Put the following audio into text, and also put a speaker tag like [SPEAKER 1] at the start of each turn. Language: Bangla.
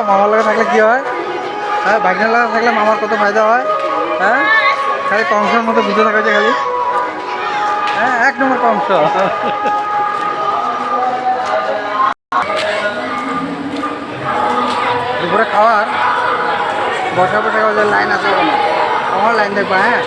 [SPEAKER 1] মামার লাগে থাকলে কী হয়? হ্যাঁ, ভাগ্নের লাগা থাকলে মামার কত ফায়দা হয়। হ্যাঁ, খালি কংসের মতো বুঝে থাকা যায় খালি। হ্যাঁ, এক নম্বর কংস। দুপুরে খাওয়ার বসা বসা লাইন আছে কোনো, আমার লাইন দেখবা। হ্যাঁ।